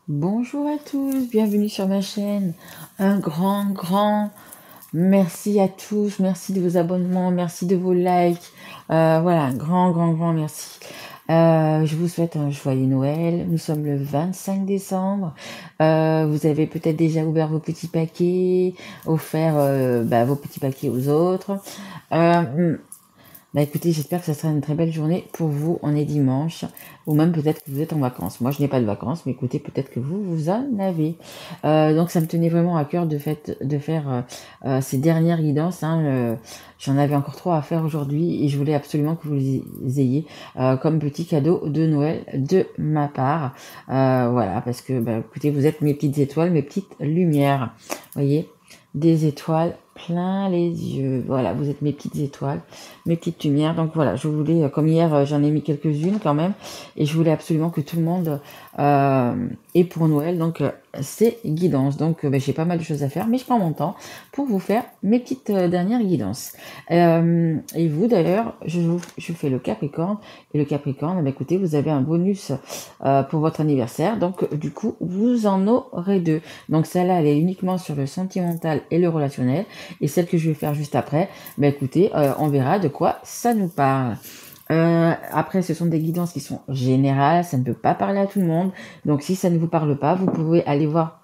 Bonjour à tous, bienvenue sur ma chaîne. Un grand merci à tous, merci de vos abonnements, merci de vos likes. Voilà, un grand merci. Je vous souhaite un joyeux Noël. Nous sommes le 25 décembre. Vous avez peut-être déjà ouvert vos petits paquets, offert vos petits paquets aux autres. Bah écoutez, j'espère que ça sera une très belle journée pour vous. On est dimanche, ou même peut-être que vous êtes en vacances. Moi, je n'ai pas de vacances, mais écoutez, peut-être que vous en avez. Donc, ça me tenait vraiment à cœur de faire ces dernières guidances. Hein. J'en avais encore 3 à faire aujourd'hui et je voulais absolument que vous les ayez comme petit cadeau de Noël de ma part. Voilà, parce que, bah, écoutez, vous êtes mes petites étoiles, mes petites lumières. Voyez, des étoiles plein les yeux. Voilà, vous êtes mes petites étoiles, mes petites lumières. Donc voilà, je voulais, comme hier, j'en ai mis quelques-unes quand même, et je voulais absolument que tout le monde ait pour Noël donc ces guidances. Donc j'ai pas mal de choses à faire, mais je prends mon temps pour vous faire mes petites dernières guidances. Et vous d'ailleurs, je fais le Capricorne, et le Capricorne, bah, écoutez, vous avez un bonus pour votre anniversaire, donc du coup vous en aurez 2. Donc celle-là, elle est uniquement sur le sentimental et le relationnel. Et celle que je vais faire juste après, bah écoutez, on verra de quoi ça nous parle. Après, ce sont des guidances qui sont générales, ça ne peut pas parler à tout le monde. Donc si ça ne vous parle pas, vous pouvez aller voir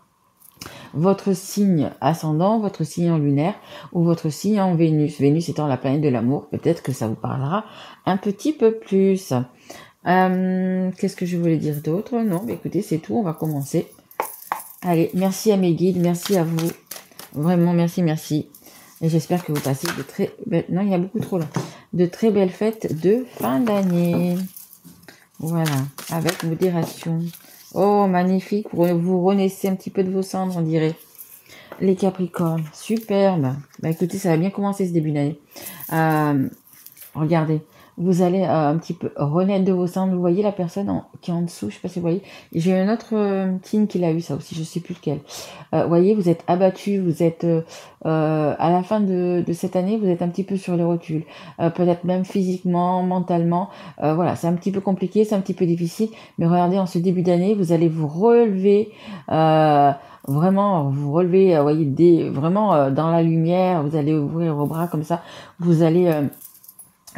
votre signe ascendant, votre signe en lunaire ou votre signe en Vénus. Vénus étant la planète de l'amour, peut-être que ça vous parlera un petit peu plus. Qu'est-ce que je voulais dire d'autre? Non, bah écoutez, c'est tout, on va commencer. Allez, merci à mes guides, merci à vous. Vraiment, merci. Et j'espère que vous passez de très belles... Non, il y a beaucoup trop là. De très belles fêtes de fin d'année. Voilà, avec modération. Oh, magnifique. Vous renaissez un petit peu de vos cendres, on dirait. Les Capricornes, superbe. Bah écoutez, ça va bien commencer ce début d'année. Regardez, vous allez un petit peu renaître de vos cendres. Vous voyez la personne qui est en dessous, je sais pas si vous voyez. J'ai un autre signe qui l'a eu ça aussi, je sais plus lequel. Vous voyez, vous êtes abattu, vous êtes à la fin de cette année, vous êtes un petit peu sur les rotules. Peut-être même physiquement, mentalement. Voilà, c'est un petit peu compliqué, c'est un petit peu difficile. Mais regardez, en ce début d'année, vous allez vous relever. Vraiment, vous relevez, voyez, vraiment dans la lumière. Vous allez ouvrir vos bras comme ça. Vous allez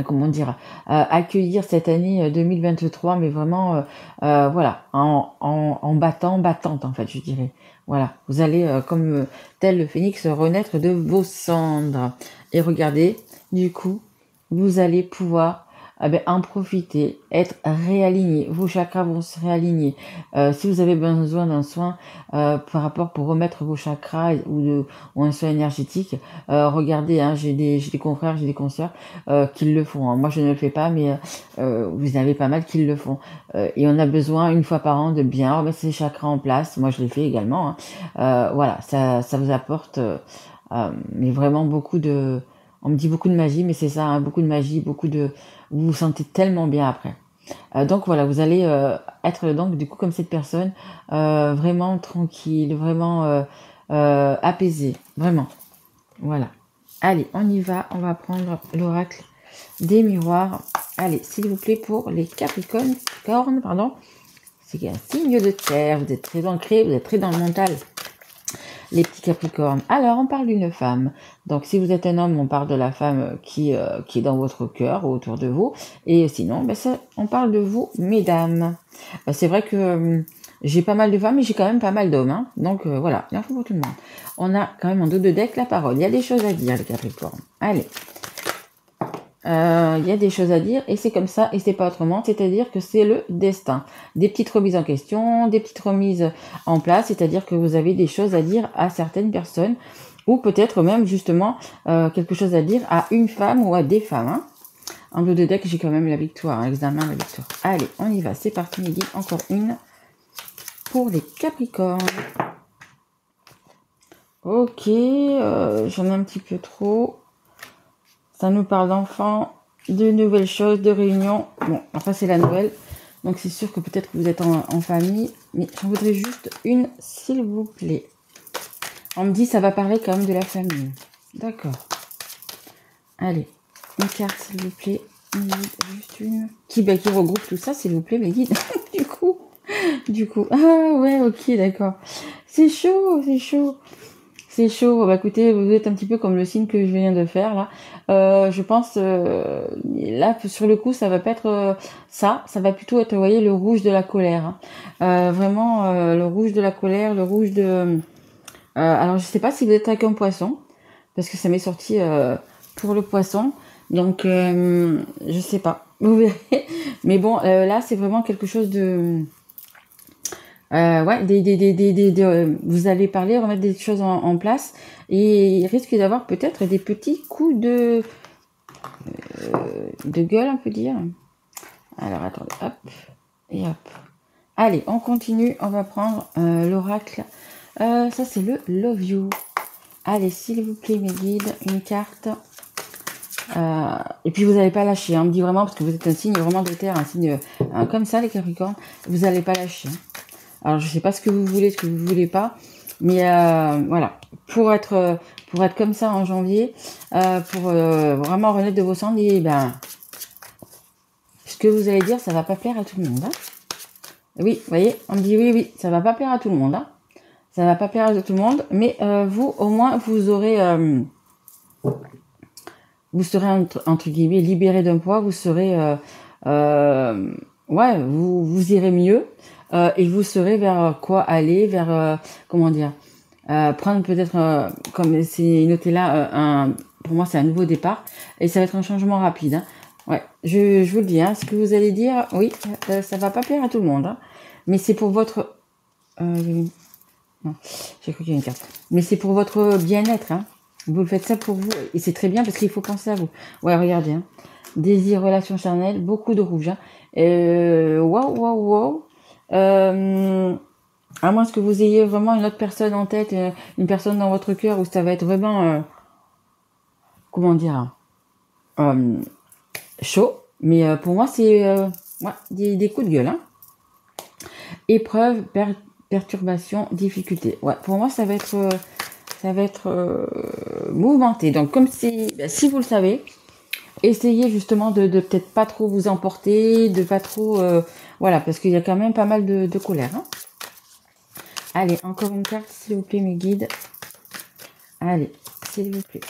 comment dire, accueillir cette année 2023, mais vraiment, voilà, en battante en fait, je dirais. Voilà, vous allez, comme tel le phénix, renaître de vos cendres. Et regardez, du coup, vous allez pouvoir en profiter, être réaligné. Vos chakras vont se réaligner. Si vous avez besoin d'un soin par rapport pour remettre vos chakras ou un soin énergétique, regardez, hein, j'ai des confrères, j'ai des consoeurs qui le font. Hein. Moi, je ne le fais pas, mais vous avez pas mal qui le font. Et on a besoin, une fois par an, de bien remettre ses chakras en place. Moi, je l'ai fait également. Hein. Voilà, ça vous apporte mais vraiment beaucoup de... On me dit beaucoup de magie, mais c'est ça, hein, beaucoup de magie, beaucoup de... Vous vous sentez tellement bien après. Donc voilà, vous allez être donc du coup comme cette personne, vraiment tranquille, vraiment apaisée, vraiment. Voilà. Allez, on y va, on va prendre l'oracle des miroirs. Allez, s'il vous plaît, pour les Capricornes, pardon, c'est un signe de terre, vous êtes très ancré, vous êtes très dans le mental, les petits Capricornes. Alors, on parle d'une femme. Donc, si vous êtes un homme, on parle de la femme qui est dans votre cœur ou autour de vous. Et sinon, on parle de vous, mesdames. C'est vrai que j'ai pas mal de femmes, mais j'ai quand même pas mal d'hommes. Hein. Donc, voilà, il en faut pour tout le monde. On a quand même en dos de deck la parole. Il y a des choses à dire, les Capricornes. Allez. Il y a des choses à dire et c'est comme ça et c'est pas autrement, c'est-à-dire que c'est le destin. Des petites remises en question, des petites remises en place, c'est-à-dire que vous avez des choses à dire à certaines personnes ou peut-être même justement quelque chose à dire à une femme ou à des femmes. Hein. En dos de deck, j'ai quand même la victoire, hein, l'examen, la victoire. Allez, on y va, c'est parti, Mehdi. Encore une pour les Capricornes. Ok, j'en ai un petit peu trop. Ça nous parle d'enfants, de nouvelles choses, de réunions. Bon, enfin c'est la Noël, donc c'est sûr que peut-être que vous êtes en famille, mais j'en voudrais juste une, s'il vous plaît. On me dit ça va parler quand même de la famille. D'accord. Allez, une carte s'il vous plaît. Juste une. Qui regroupe tout ça, s'il vous plaît, mes guides. Du coup. Du coup, ah ouais, ok, d'accord. C'est chaud, c'est chaud. C'est chaud. Bah écoutez, vous êtes un petit peu comme le signe que je viens de faire là. Je pense là sur le coup, ça va pas être ça. Ça va plutôt être, vous voyez, le rouge de la colère, hein. Vraiment, le rouge de la colère, le rouge de. Alors je sais pas si vous êtes avec un poisson, parce que ça m'est sorti pour le poisson. Donc je sais pas. Vous verrez. Mais bon, là c'est vraiment quelque chose de ouais, vous allez parler, remettre des choses en place et il risque d'avoir peut-être des petits coups de gueule, on peut dire. Alors attendez, hop, et hop. Allez, on continue, on va prendre l'oracle. Ça c'est le Love You. Allez, s'il vous plaît, mes guides, une carte. Et puis vous n'allez pas lâcher, hein, on me dit vraiment, parce que vous êtes un signe vraiment de terre, un signe comme ça, les Capricornes, vous n'allez pas lâcher, hein. Alors je sais pas ce que vous voulez, ce que vous voulez pas, mais voilà, pour être comme ça en janvier, pour vraiment renaître de vos cendres, et ben ce que vous allez dire, ça va pas plaire à tout le monde, hein. Oui, vous voyez, on me dit oui, oui, ça va pas plaire à tout le monde, hein. Ça va pas plaire à tout le monde, mais vous, au moins, vous aurez, vous serez entre guillemets libéré d'un poids, vous serez, ouais, vous irez mieux. Et vous saurez vers quoi aller, vers comment dire, prendre peut-être comme c'est noté là, pour moi c'est un nouveau départ et ça va être un changement rapide, hein. Ouais, je vous le dis, hein, ce que vous allez dire, oui, ça va pas plaire à tout le monde, hein, mais c'est pour votre non, j'ai cru qu'il y avait une carte, mais c'est pour votre bien-être, hein. Vous le faites ça pour vous et c'est très bien parce qu'il faut penser à vous. Ouais, regardez, hein. Désir, relation charnelle, beaucoup de rouge, hein. Waouh, waouh, waouh. À moins que vous ayez vraiment une autre personne en tête, une personne dans votre cœur où ça va être vraiment, comment dire, euh, chaud. Mais pour moi, c'est ouais, des coups de gueule, hein. Épreuve, perturbation, difficulté. Ouais, pour moi, ça va être mouvementé. Donc, comme si vous le savez, essayez justement de peut-être pas trop vous emporter, de pas trop, voilà, parce qu'il y a quand même pas mal de colère, hein. Allez, encore une carte, s'il vous plaît, mes guides. Allez, s'il vous plaît.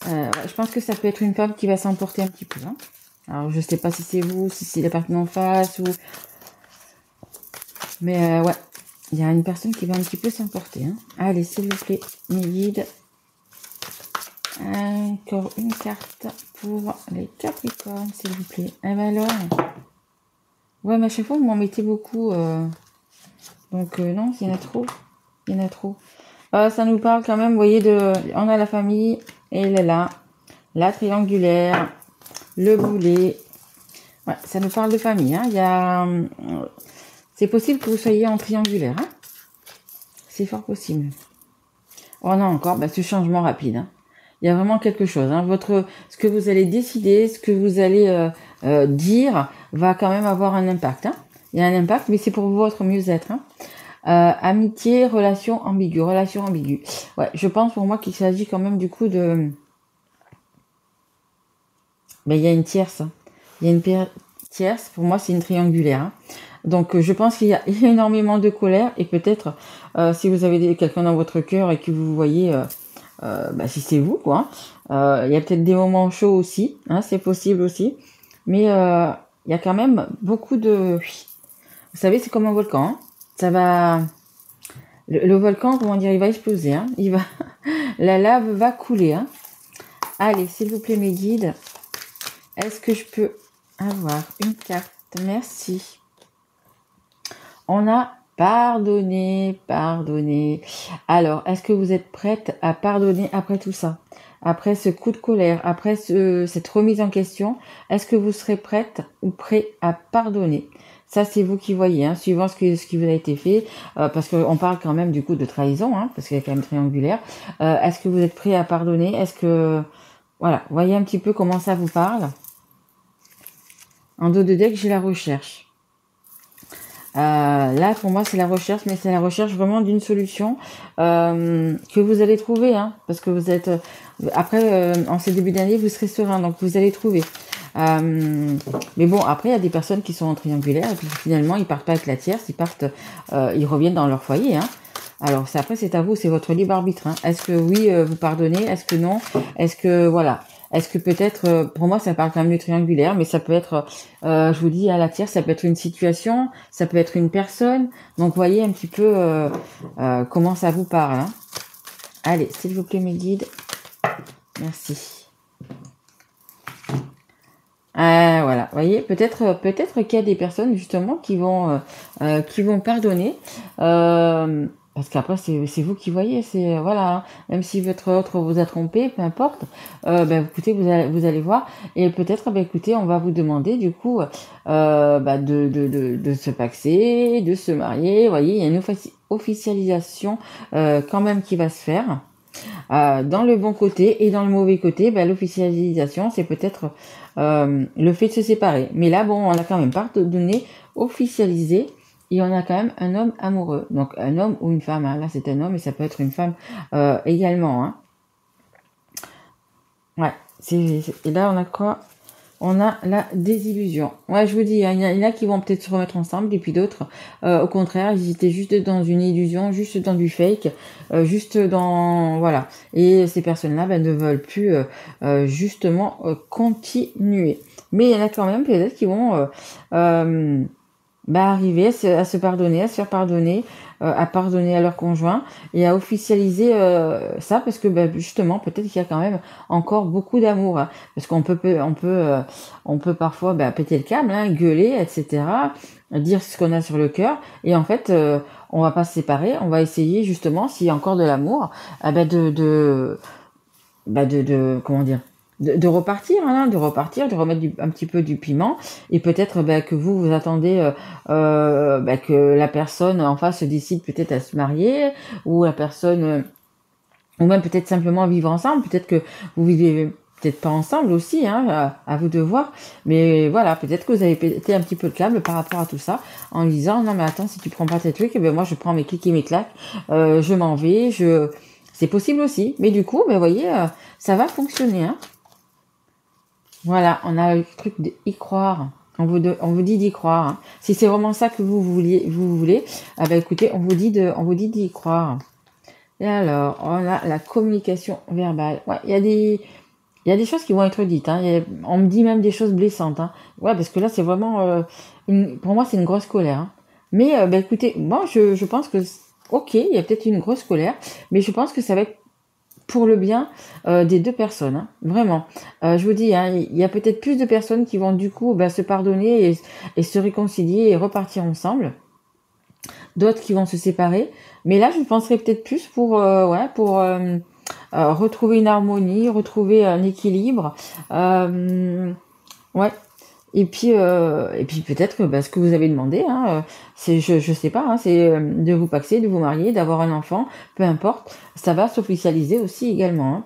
Ouais, je pense que ça peut être une femme qui va s'emporter un petit peu, hein. Alors, je sais pas si c'est vous, si c'est la personne en face, ou... Mais ouais, il y a une personne qui va un petit peu s'emporter, hein. Allez, s'il vous plaît, mes guides. Encore une carte pour les Capricornes, s'il vous plaît. Eh ben alors... Ouais, mais à chaque fois, vous m'en mettez beaucoup. Donc, non, il y en a trop. Il y en a trop. Ça nous parle quand même, vous voyez, on a la famille, et elle est là. La triangulaire, le boulet. Ouais, ça nous parle de famille, hein. Il y a... c'est possible que vous soyez en triangulaire, hein. C'est fort possible. Oh non, encore, ce changement rapide, hein. Il y a vraiment quelque chose, hein. Ce que vous allez décider, ce que vous allez dire, va quand même avoir un impact, hein. Il y a un impact, mais c'est pour votre mieux-être, hein. Amitié, relation ambiguë. Relation ambiguë. Ouais, je pense pour moi qu'il s'agit quand même du coup de... il y a une tierce, hein. Il y a une tierce, pour moi c'est une triangulaire, hein. Donc je pense qu'il y a énormément de colère et peut-être si vous avez quelqu'un dans votre cœur et que vous voyez... si c'est vous, quoi. Il y a peut-être des moments chauds aussi, hein, c'est possible aussi. Mais il y a quand même beaucoup de... Vous savez, c'est comme un volcan, hein. Ça va... Le volcan, comment dire, il va exploser, hein. La lave va couler, hein. Allez, s'il vous plaît, mes guides, est-ce que je peux avoir une carte? Merci. On a pardonné, pardonné. Alors, est-ce que vous êtes prête à pardonner après tout ça? Après ce coup de colère, après cette remise en question, est-ce que vous serez prête ou prêt à pardonner? Ça, c'est vous qui voyez, hein, suivant ce qui vous a été fait, parce qu'on parle quand même du coup de trahison, hein, parce qu'il y a quand même triangulaire. Est-ce que vous êtes prêt à pardonner? Est-ce que... Voilà, voyez un petit peu comment ça vous parle. En dos de deck, j'ai la recherche. Là, pour moi, c'est la recherche, mais c'est la recherche vraiment d'une solution que vous allez trouver, hein, parce que vous êtes... après, en ces débuts d'année, vous serez serein, donc vous allez trouver. Mais bon, après, il y a des personnes qui sont en triangulaire et puis finalement, ils partent pas avec la tierce, ils reviennent dans leur foyer. Hein. Alors, après, c'est à vous, c'est votre libre arbitre. Hein. Est-ce que oui, vous pardonnez? Est-ce que non? Est-ce que, voilà. Est-ce que peut-être, pour moi, ça parle quand même du triangulaire, mais ça peut être, je vous dis, à la tierce, ça peut être une situation, ça peut être une personne. Donc, voyez un petit peu comment ça vous parle. Hein. Allez, s'il vous plaît, mes guides. Merci. Voilà, vous voyez, peut-être qu'il y a des personnes justement qui vont pardonner, parce qu'après c'est vous qui voyez, c'est voilà, hein, même si votre autre vous a trompé, peu importe, écoutez, vous allez voir, et peut-être, écoutez, on va vous demander du coup de se paxer, de se marier, vous voyez, il y a une officialisation quand même qui va se faire. Dans le bon côté et dans le mauvais côté, l'officialisation, c'est peut-être le fait de se séparer. Mais là, bon, on a quand même pardonné, officialisé, et on a quand même un homme amoureux. Donc, un homme ou une femme. Hein. Là, c'est un homme et ça peut être une femme également. Hein. Ouais. Et là, on a quoi? On a la désillusion. Ouais, je vous dis, il y en a qui vont peut-être se remettre ensemble, et puis d'autres, au contraire, ils étaient juste dans une illusion, juste dans du fake, juste dans... Voilà. Et ces personnes-là ne veulent plus justement continuer. Mais il y en a quand même peut-être qui vont arriver à se pardonner, à se faire pardonner, à pardonner à leur conjoint et à officialiser ça, parce que justement peut-être qu'il y a quand même encore beaucoup d'amour, hein, parce qu'on peut parfois péter le câble, hein, gueuler, etc., dire ce qu'on a sur le cœur, et en fait on va pas se séparer, on va essayer justement, s'il y a encore de l'amour, comment dire, de repartir, hein, de remettre un petit peu du piment, et peut-être que vous attendez que la personne en face se décide peut-être à se marier, ou la personne, ou même peut-être simplement vivre ensemble, peut-être que vous vivez peut-être pas ensemble aussi, hein, à vous de voir, mais voilà, peut-être que vous avez pété un petit peu le câble par rapport à tout ça, en disant, non mais attends, si tu prends pas tes trucs, moi je prends mes clics et mes claques, je m'en vais, c'est possible aussi, mais du coup, vous voyez, ça va fonctionner, hein. Voilà, on a le truc d'y croire. On vous dit d'y croire. Hein. Si c'est vraiment ça que vous voulez, écoutez, on vous dit d'y croire. Et alors, on a la communication verbale. Ouais, il y a des choses qui vont être dites. Hein. On me dit même des choses blessantes. Hein. Ouais, parce que là, c'est vraiment, pour moi, c'est une grosse colère. Hein. Mais écoutez, moi, je pense que, ok, il y a peut-être une grosse colère, mais je pense que ça va être pour le bien des deux personnes, hein, vraiment. Je vous dis, hein, il y a peut-être plus de personnes qui vont du coup se pardonner et se réconcilier et repartir ensemble. D'autres qui vont se séparer. Mais là, je penserais peut-être plus pour retrouver une harmonie, retrouver un équilibre. Ouais. Et puis peut-être que ce que vous avez demandé, hein, c'est, je sais pas, hein, c'est de vous paxer, de vous marier, d'avoir un enfant, peu importe, ça va s'officialiser aussi également. Hein.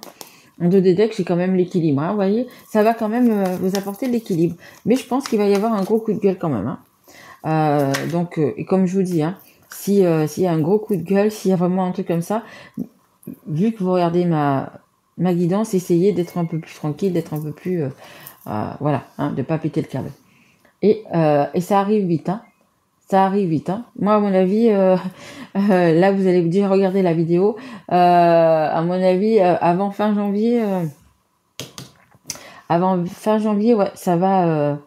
En 2D deck, j'ai quand même l'équilibre, hein, vous voyez, ça va quand même vous apporter de l'équilibre. Mais je pense qu'il va y avoir un gros coup de gueule quand même. Hein. Donc, et comme je vous dis, hein, s'il y a un gros coup de gueule, s'il y a vraiment un truc comme ça, vu que vous regardez ma guidance, essayez d'être un peu plus tranquille, d'être un peu plus... voilà, hein, de pas péter le câble. Et ça arrive vite, hein. Ça arrive vite, hein. Moi, à mon avis, là, vous allez vous dire, regardez la vidéo. À mon avis, avant fin janvier, ouais, ça va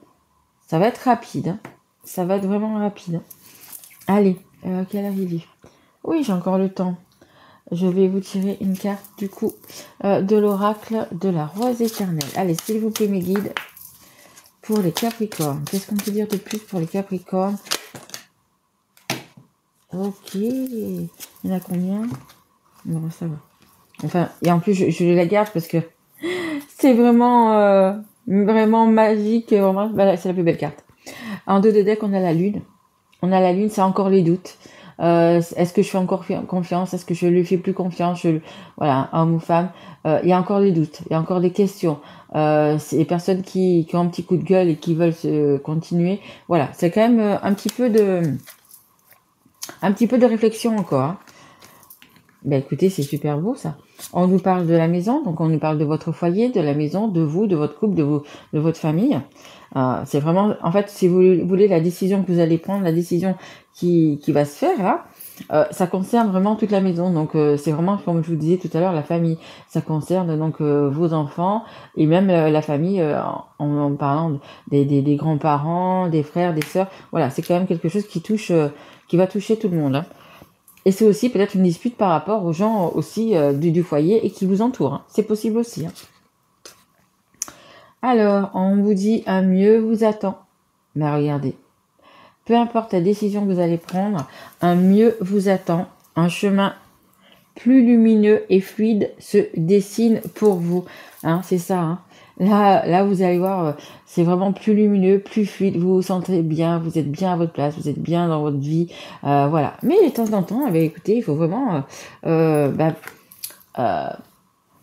être rapide. Hein. Ça va être vraiment rapide. Allez, quelle heure il est ? Oui, j'ai encore le temps. Je vais vous tirer une carte du coup de l'oracle de la rose éternelle. Allez, s'il vous plaît, mes guides, pour les Capricornes. Qu'est-ce qu'on peut dire de plus pour les Capricornes? Ok. Il y en a combien? Bon, ça va. Enfin, et en plus, je la garde parce que c'est vraiment, vraiment magique. Vraiment, c'est la plus belle carte. En 2 de deck, on a la lune. On a la lune, c'est encore les doutes. Est-ce que je fais encore confiance? Est-ce que je lui fais plus confiance? Voilà, homme ou femme. Il y a encore des doutes, il y a encore des questions. C'est les personnes qui ont un petit coup de gueule et qui veulent se continuer. Voilà, c'est quand même un petit peu de réflexion encore. Hein. Ben écoutez, c'est super beau ça. On nous parle de la maison, donc on nous parle de votre foyer, de la maison, de vous, de votre couple, de votre famille. C'est vraiment, en fait, si vous voulez la décision que vous allez prendre, la décision qui va se faire là, ça concerne vraiment toute la maison. Donc c'est vraiment, comme je vous disais tout à l'heure, la famille. Ça concerne donc vos enfants et même la famille en parlant des grands-parents, des frères, des sœurs. Voilà, c'est quand même quelque chose qui va toucher tout le monde, hein. Et c'est aussi peut-être une dispute par rapport aux gens aussi du foyer et qui vous entourent, hein. C'est possible aussi, hein. Alors, on vous dit un mieux vous attend. Mais regardez, peu importe la décision que vous allez prendre, un mieux vous attend. Un chemin plus lumineux et fluide se dessine pour vous. Hein, c'est ça. Hein. Là, vous allez voir, c'est vraiment plus lumineux, plus fluide. Vous vous sentez bien, vous êtes bien à votre place, vous êtes bien dans votre vie. Voilà. Mais de temps en temps, écoutez, il faut vraiment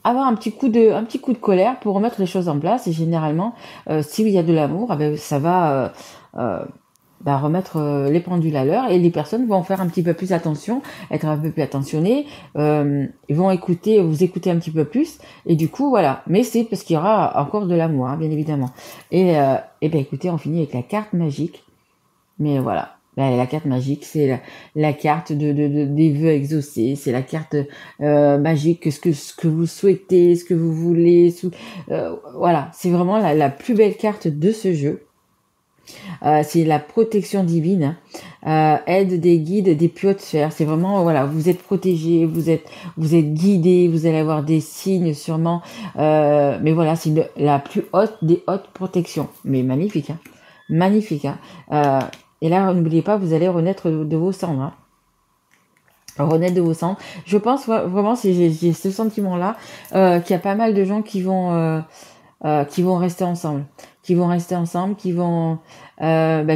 avoir un petit coup de colère pour remettre les choses en place. Et généralement, s'il y a de l'amour, ça va remettre les pendules à l'heure et les personnes vont faire un petit peu plus attention, être un peu plus attentionnées, ils vont vous écouter un petit peu plus et du coup voilà. Mais c'est parce qu'il y aura encore de l'amour, hein, bien évidemment. Et écoutez, on finit avec la carte magique. Mais voilà. La carte magique, c'est la carte des vœux exaucés, c'est la carte magique, ce que vous souhaitez, ce que vous voulez. Voilà, c'est vraiment la plus belle carte de ce jeu. C'est la protection divine, aide des guides, des plus hautes sphères. C'est vraiment, voilà, vous êtes protégés, vous êtes guidés, vous allez avoir des signes sûrement. Mais voilà, c'est la plus haute des hautes protections. Mais magnifique, hein. Magnifique, hein. Et là, n'oubliez pas, vous allez renaître de vos cendres, hein. Renaître de vos cendres. Je pense vraiment, j'ai ce sentiment-là, qu'il y a pas mal de gens qui vont rester ensemble, qui vont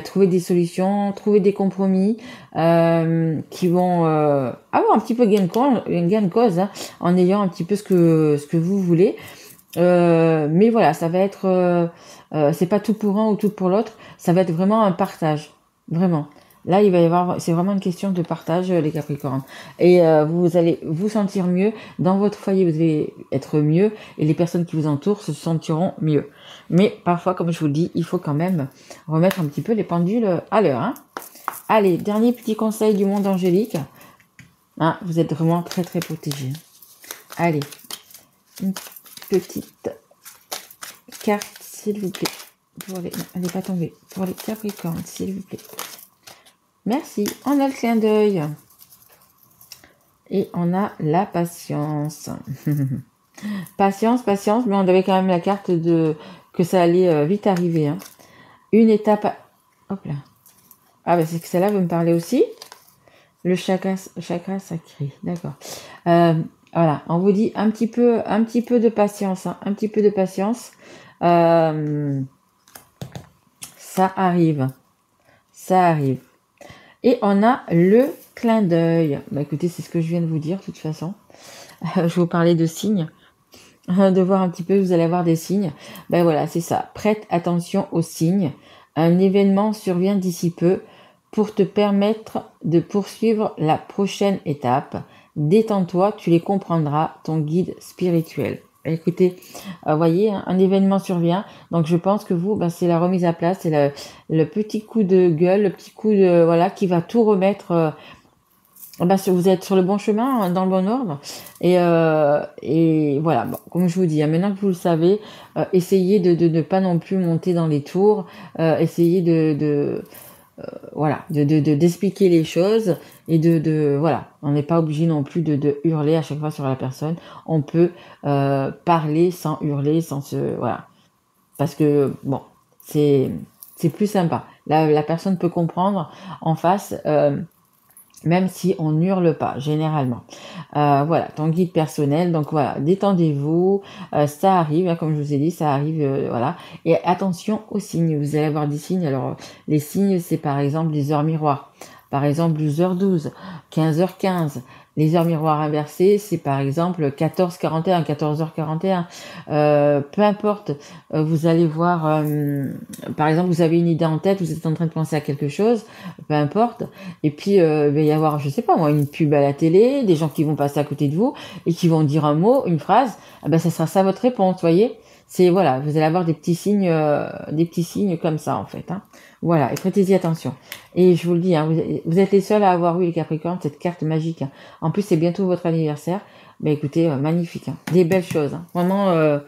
trouver des solutions, trouver des compromis, qui vont avoir un petit peu gain de cause, hein, en ayant un petit peu ce que vous voulez. Mais voilà, ça va être, c'est pas tout pour un ou tout pour l'autre, ça va être vraiment un partage, vraiment. Là, il va y avoir, c'est vraiment une question de partage, les Capricornes. Et vous allez vous sentir mieux dans votre foyer, vous allez être mieux, et les personnes qui vous entourent se sentiront mieux. Mais parfois, comme je vous le dis, il faut quand même remettre un petit peu les pendules à l'heure, hein. Allez, dernier petit conseil du monde angélique. Hein, vous êtes vraiment très très protégés. Allez, une petite carte, s'il vous plaît. Non, elle n'est pas tombée. Pour les Capricornes, s'il vous plaît. Merci. On a le clin d'œil. Et on a la patience. Patience, mais on avait quand même la carte que ça allait vite arriver, hein. Une étape. Hop là. Ah, c'est que celle-là veut me parler aussi. Le chakra sacré. D'accord. Voilà. On vous dit un petit peu de patience, hein. Un petit peu de patience. Ça arrive. Et on a le clin d'œil. Écoutez, c'est ce que je viens de vous dire, de toute façon. Je vous parlais de signes. De voir un petit peu, vous allez avoir des signes. Voilà, c'est ça. Prête attention aux signes. Un événement survient d'ici peu pour te permettre de poursuivre la prochaine étape. Détends-toi, tu les comprendras, ton guide spirituel. Écoutez, voyez, un événement survient, donc je pense que vous, c'est la remise à place, c'est le petit coup de gueule, le petit coup de voilà qui va tout remettre. Vous êtes sur le bon chemin, dans le bon ordre, et voilà. Bon, comme je vous dis, maintenant que vous le savez, essayez de ne pas non plus monter dans les tours, essayez d'expliquer les choses et voilà, on n'est pas obligé non plus de hurler à chaque fois sur la personne. On peut parler sans hurler, voilà, parce que bon, c'est plus sympa. La personne peut comprendre en face, même si on n'hurle pas, généralement. Voilà, ton guide personnel. Donc voilà, détendez-vous. Ça arrive, hein, comme je vous ai dit, ça arrive, voilà. Et attention aux signes. Vous allez avoir des signes. Alors, les signes, c'est par exemple des heures miroirs. par exemple 12h12, 15h15. Les heures miroirs inversées, c'est par exemple 14h41, 14h41. Peu importe, vous allez voir, par exemple, vous avez une idée en tête, vous êtes en train de penser à quelque chose, peu importe, et puis il va y avoir, je sais pas moi, une pub à la télé, des gens qui vont passer à côté de vous et qui vont dire un mot, une phrase, ah ben ça sera ça votre réponse, voyez. C'est voilà, vous allez avoir des petits signes comme ça en fait. Hein. Voilà, et prêtez-y attention. Et je vous le dis, hein, vous êtes les seuls à avoir eu les Capricornes cette carte magique. Hein. En plus, c'est bientôt votre anniversaire. Ben écoutez, magnifique, hein. Des belles choses. Hein. Vraiment,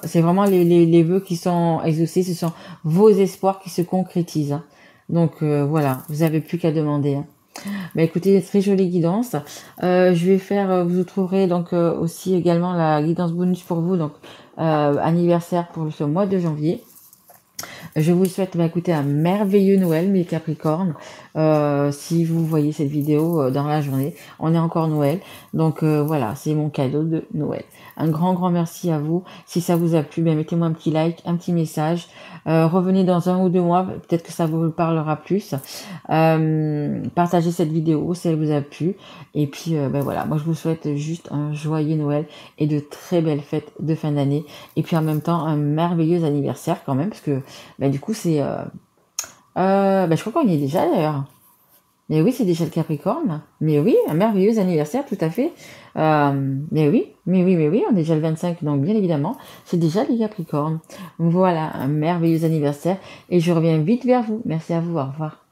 c'est vraiment les vœux qui sont exaucés, ce sont vos espoirs qui se concrétisent. Hein. Donc voilà, vous avez plus qu'à demander. Hein. Ben écoutez, très jolie guidance. Je vais faire, vous trouverez donc aussi également la guidance bonus pour vous, donc anniversaire pour ce mois de janvier. Je vous souhaite écouter un merveilleux Noël, mes Capricornes. Si vous voyez cette vidéo dans la journée, on est encore Noël. Donc voilà, c'est mon cadeau de Noël. Un grand merci à vous. Si ça vous a plu, ben, mettez-moi un petit like, un petit message. Revenez dans 1 ou 2 mois, peut-être que ça vous parlera plus. Partagez cette vidéo si elle vous a plu. Et puis ben voilà, moi je vous souhaite juste un joyeux Noël et de très belles fêtes de fin d'année. Et puis en même temps, un merveilleux anniversaire quand même, parce que bah, du coup, c'est... je crois qu'on y est déjà, d'ailleurs. Mais oui, c'est déjà le Capricorne. Mais oui, un merveilleux anniversaire, tout à fait. Mais oui, on est déjà le 25, donc bien évidemment, c'est déjà les Capricornes. Voilà, un merveilleux anniversaire. Et je reviens vite vers vous. Merci à vous, au revoir.